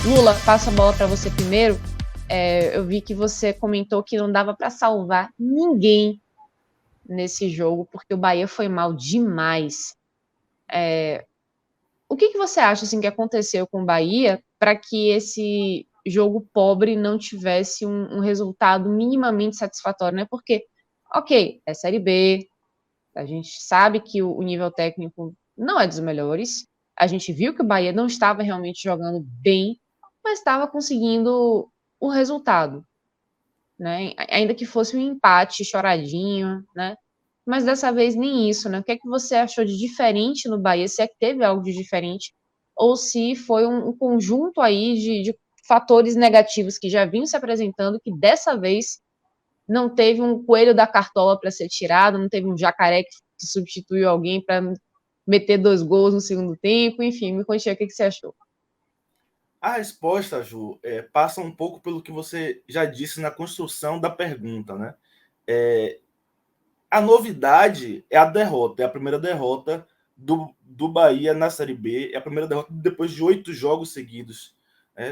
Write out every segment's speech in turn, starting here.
Lula, passo a bola para você primeiro. Eu vi que você comentou que não dava para salvar ninguém nesse jogo, porque o Bahia foi mal demais. O que você acha assim, que aconteceu com o Bahia para que esse jogo pobre não tivesse um resultado minimamente satisfatório, né? Porque, ok, é Série B, a gente sabe que o nível técnico não é dos melhores, a gente viu que o Bahia não estava realmente jogando bem, mas estava conseguindo o resultado, né? Ainda que fosse um empate choradinho, né? Mas dessa vez nem isso, né? O que é que você achou de diferente no Bahia? Se é que teve algo de diferente, ou se foi um conjunto aí de fatores negativos que já vinham se apresentando, que dessa vez não teve um coelho da cartola para ser tirado, não teve um jacaré que substituiu alguém para meter 2 gols no segundo tempo, enfim, me conte aí o que você achou. A resposta, Ju, passa um pouco pelo que você já disse na construção da pergunta, né? É, a novidade é a derrota, é a primeira derrota do Bahia na Série B, é a primeira derrota depois de 8 jogos seguidos,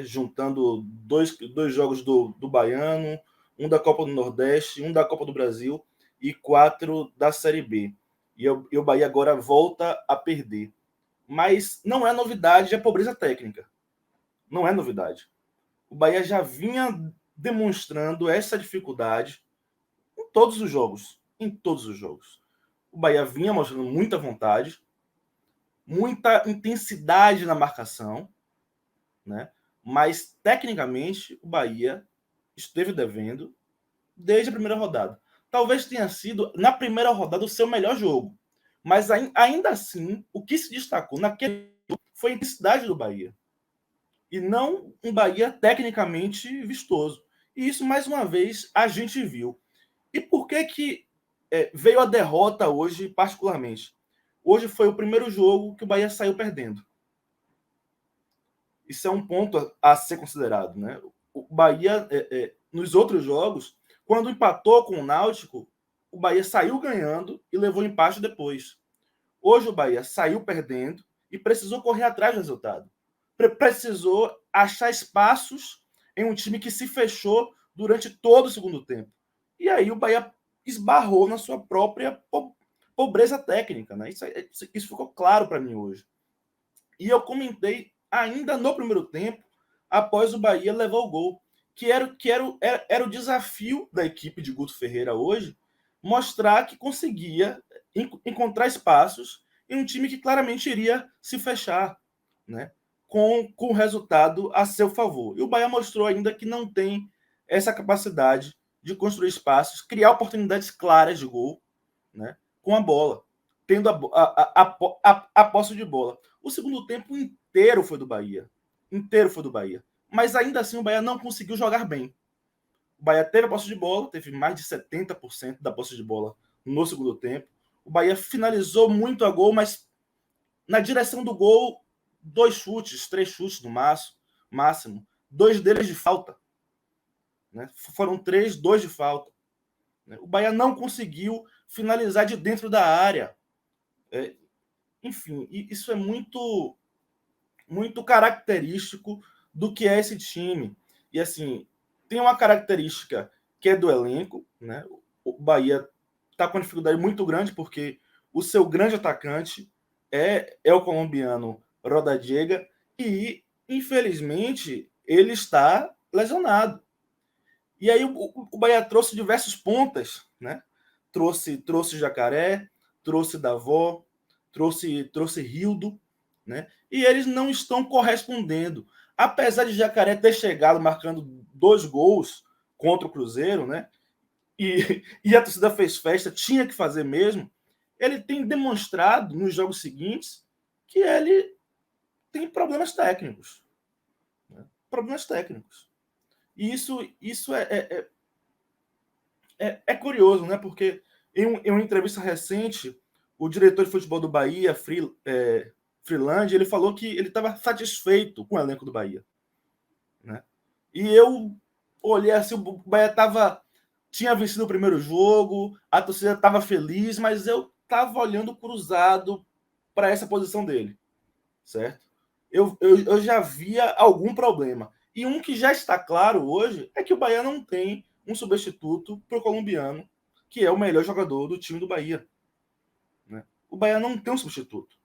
juntando dois jogos do Baiano, um da Copa do Nordeste, um da Copa do Brasil e 4 da Série B. E o Bahia agora volta a perder. Mas não é novidade a pobreza técnica. Não é novidade. O Bahia já vinha demonstrando essa dificuldade em todos os jogos. Em todos os jogos. O Bahia vinha mostrando muita vontade, muita intensidade na marcação, né? Mas tecnicamente o Bahia esteve devendo desde a primeira rodada. Talvez tenha sido na primeira rodada o seu melhor jogo, mas ainda assim o que se destacou naquele jogo foi a intensidade do Bahia e não um Bahia tecnicamente vistoso. E isso mais uma vez a gente viu. E por que que veio a derrota hoje, particularmente? Hoje foi o primeiro jogo que o Bahia saiu perdendo. Isso é um ponto a ser considerado, né? O Bahia, nos outros jogos, quando empatou com o Náutico, o Bahia saiu ganhando e levou empate depois. Hoje o Bahia saiu perdendo e precisou correr atrás do resultado. Precisou achar espaços em um time que se fechou durante todo o segundo tempo. E aí o Bahia esbarrou na sua própria pobreza técnica, né? Isso ficou claro para mim hoje. E eu comentei ainda no primeiro tempo, após o Bahia levar o gol, que era o desafio da equipe de Guto Ferreira hoje, mostrar que conseguia encontrar espaços em um time que claramente iria se fechar, né? Com o resultado a seu favor. E o Bahia mostrou ainda que não tem essa capacidade de construir espaços, criar oportunidades claras de gol, né? Com a bola, tendo a posse de bola. O segundo tempo inteiro foi do Bahia. Inteiro foi do Bahia. Mas ainda assim o Bahia não conseguiu jogar bem. O Bahia teve a posse de bola, teve mais de 70% da posse de bola no segundo tempo. O Bahia finalizou muito a gol, mas na direção do gol, 2 chutes, 3 chutes no máximo. 2 deles de falta. Né? Foram 3, 2 de falta. O Bahia não conseguiu finalizar de dentro da área. Enfim, isso é muito característico do que é esse time. E assim, tem uma característica que é do elenco, né? O Bahia está com uma dificuldade muito grande porque o seu grande atacante é o colombiano Rodallega e, infelizmente, ele está lesionado. E aí o Bahia trouxe diversos pontas, né? Trouxe Jacaré, trouxe Davó, trouxe Rildo, né? E eles não estão correspondendo. Apesar de Jacaré ter chegado marcando 2 gols contra o Cruzeiro, né? E a torcida fez festa, tinha que fazer mesmo. Ele tem demonstrado nos jogos seguintes que ele tem problemas técnicos. Né? Problemas técnicos. E isso é curioso, né? Porque em uma entrevista recente, o diretor de futebol do Bahia, Freeland, ele falou que ele estava satisfeito com o elenco do Bahia. Né? E eu olhei assim, o Bahia tinha vencido o primeiro jogo, a torcida estava feliz, mas eu estava olhando cruzado para essa posição dele, certo? eu já via algum problema. E um que já está claro hoje é que o Bahia não tem um substituto para o colombiano, que é o melhor jogador do time do Bahia. Né? O Bahia não tem um substituto.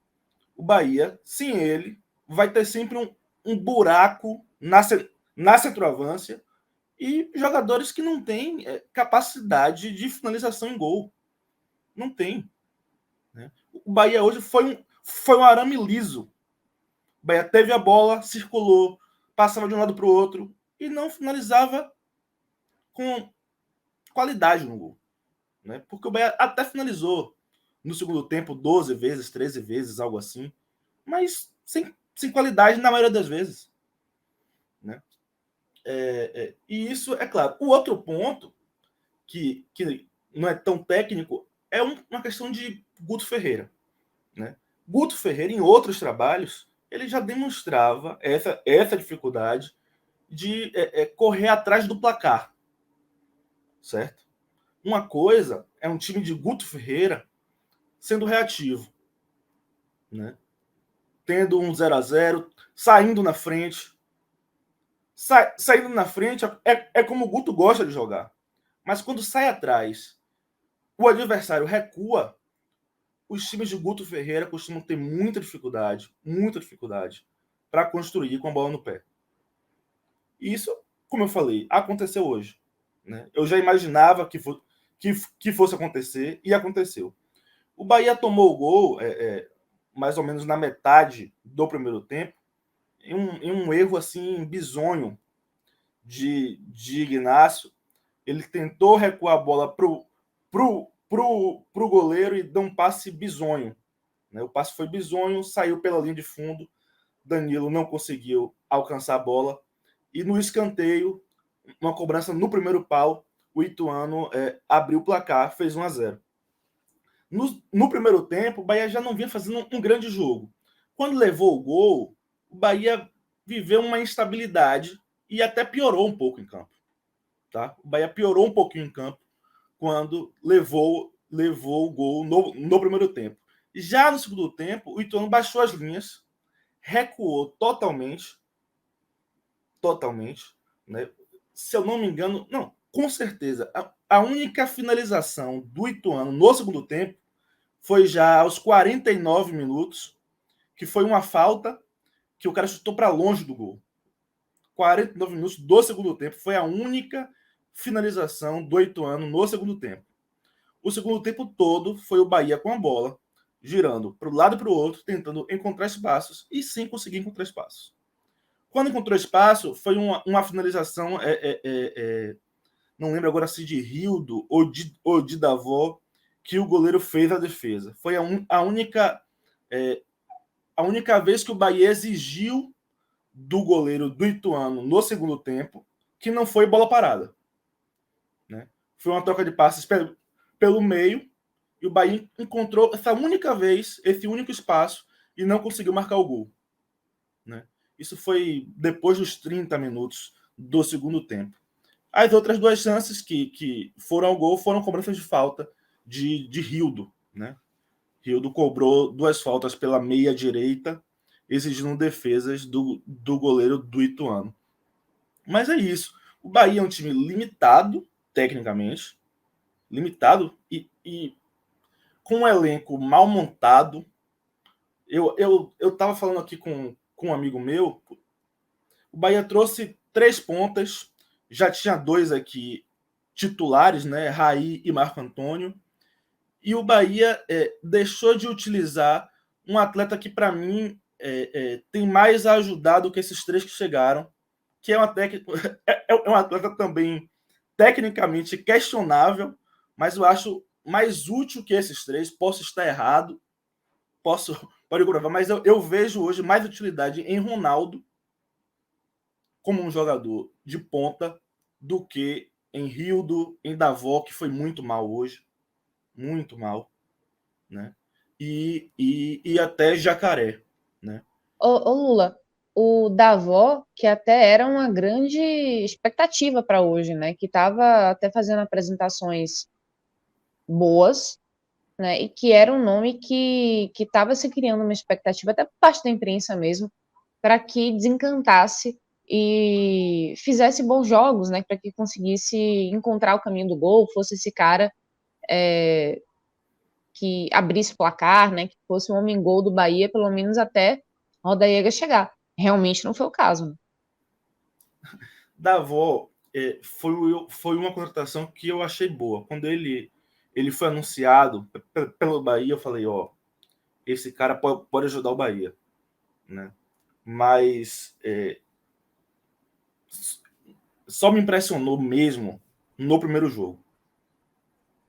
O Bahia, sem ele, vai ter sempre um buraco na centroavância e jogadores que não têm capacidade de finalização em gol. Não tem. Né? O Bahia hoje foi um arame liso. O Bahia teve a bola, circulou, passava de um lado para o outro e não finalizava com qualidade no gol. Né? Porque o Bahia até finalizou no segundo tempo 12 vezes, 13 vezes, algo assim, mas sem qualidade na maioria das vezes. Né? E isso, é claro. O outro ponto, que não é tão técnico, é uma questão de Guto Ferreira. Né? Guto Ferreira, em outros trabalhos, ele já demonstrava essa dificuldade de correr atrás do placar. Certo? Uma coisa é um time de Guto Ferreira sendo reativo. Né? Tendo um 0-0, saindo na frente. Saindo na frente é como o Guto gosta de jogar. Mas quando sai atrás, o adversário recua, os times de Guto Ferreira costumam ter muita dificuldade para construir com a bola no pé. E isso, como eu falei, aconteceu hoje. Né? Eu já imaginava que fosse acontecer e aconteceu. O Bahia tomou o gol mais ou menos na metade do primeiro tempo, em um erro assim bizonho de Ignacio. Ele tentou recuar a bola pro goleiro e deu um passe bizonho. Né? O passe foi bizonho, saiu pela linha de fundo, Danilo não conseguiu alcançar a bola, e no escanteio, uma cobrança no primeiro pau, o Ituano abriu o placar, fez 1-0. No primeiro tempo, o Bahia já não vinha fazendo um grande jogo. Quando levou o gol, o Bahia viveu uma instabilidade e até piorou um pouco em campo. Tá? O Bahia piorou um pouquinho em campo quando levou o gol no primeiro tempo. Já no segundo tempo, o Ituano baixou as linhas, recuou totalmente. Né? Se eu não me engano, não, com certeza, a única finalização do Ituano no segundo tempo foi já aos 49 minutos, que foi uma falta que o cara chutou para longe do gol. 49 minutos do segundo tempo foi a única finalização do Ituano no segundo tempo. O segundo tempo todo foi o Bahia com a bola, girando para um lado e para o outro, tentando encontrar espaços e sem conseguir encontrar espaços. Quando encontrou espaço, foi uma finalização, não lembro agora se de Rildo ou de Davó, que o goleiro fez a defesa. Foi a única vez que o Bahia exigiu do goleiro do Ituano no segundo tempo que não foi bola parada. Né? Foi uma troca de passes pelo meio e o Bahia encontrou essa única vez, esse único espaço e não conseguiu marcar o gol. Né? Isso foi depois dos 30 minutos do segundo tempo. As outras duas chances que foram ao gol foram cobranças de falta de Rildo. Né? Rildo cobrou 2 faltas pela meia direita, exigindo defesas do goleiro do Ituano. Mas é isso. O Bahia é um time limitado, tecnicamente, limitado e com um elenco mal montado. Eu estava falando aqui com um amigo meu, o Bahia trouxe 3 pontas, já tinha 2 aqui titulares, né, Raí e Marco Antônio, e o Bahia deixou de utilizar um atleta que, para mim, tem mais a ajudar do que esses 3 que chegaram, que é um atleta também tecnicamente questionável, mas eu acho mais útil que esses 3. Posso estar errado, pode provar, mas eu vejo hoje mais utilidade em Ronaldo como um jogador de ponta do que em Rildo, em Davó, que foi muito mal hoje. Muito mal. Né? E até Jacaré. Né? Ô Lula, o Davó, que até era uma grande expectativa para hoje, né? Que estava até fazendo apresentações boas, né? E que era um nome que estava se criando uma expectativa, até por parte da imprensa mesmo, para que desencantasse e fizesse bons jogos, né, para que conseguisse encontrar o caminho do gol, fosse esse cara que abrisse o placar, né, que fosse um homem-gol do Bahia, pelo menos até Rodallega chegar. Realmente não foi o caso. Né? Davó foi uma contratação que eu achei boa. Quando ele foi anunciado pelo Bahia, eu falei, ó, esse cara pode ajudar o Bahia, né? Mas só me impressionou mesmo no primeiro jogo.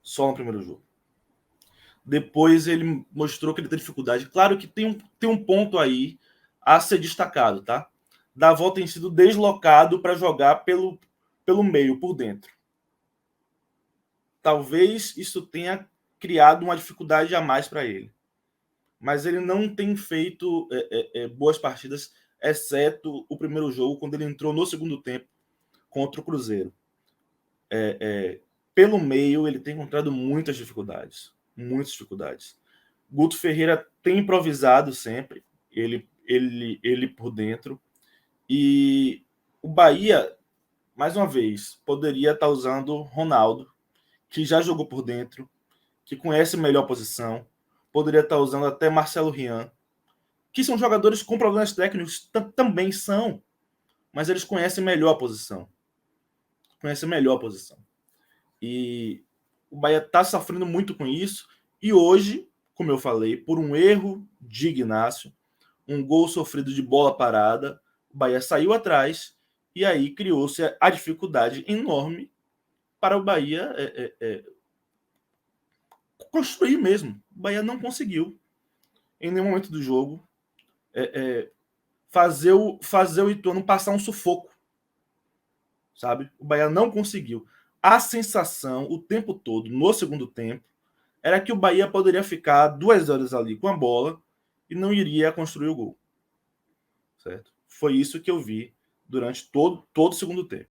Só no primeiro jogo. Depois ele mostrou que ele tem dificuldade. Claro que tem um ponto aí a ser destacado, tá? Davó tem sido deslocado para jogar pelo meio, por dentro. Talvez isso tenha criado uma dificuldade a mais para ele. Mas ele não tem feito boas partidas, exceto o primeiro jogo, quando ele entrou no segundo tempo contra o Cruzeiro. Pelo meio, ele tem encontrado muitas dificuldades. Muitas dificuldades. Guto Ferreira tem improvisado sempre, ele por dentro. E o Bahia, mais uma vez, poderia estar usando Ronaldo, que já jogou por dentro, que conhece melhor a posição. Poderia estar usando até Marcelo Rian, que são jogadores com problemas técnicos, também são, mas eles conhecem melhor a posição. Conhecem melhor a posição. E o Bahia está sofrendo muito com isso. E hoje, como eu falei, por um erro de Ignacio, um gol sofrido de bola parada, o Bahia saiu atrás e aí criou-se a dificuldade enorme para o Bahia construir mesmo. O Bahia não conseguiu, em nenhum momento do jogo, fazer o Ituano passar um sufoco. Sabe? O Bahia não conseguiu. A sensação, o tempo todo, no segundo tempo, era que o Bahia poderia ficar 2 horas ali com a bola e não iria construir o gol. Certo? Foi isso que eu vi durante todo o segundo tempo.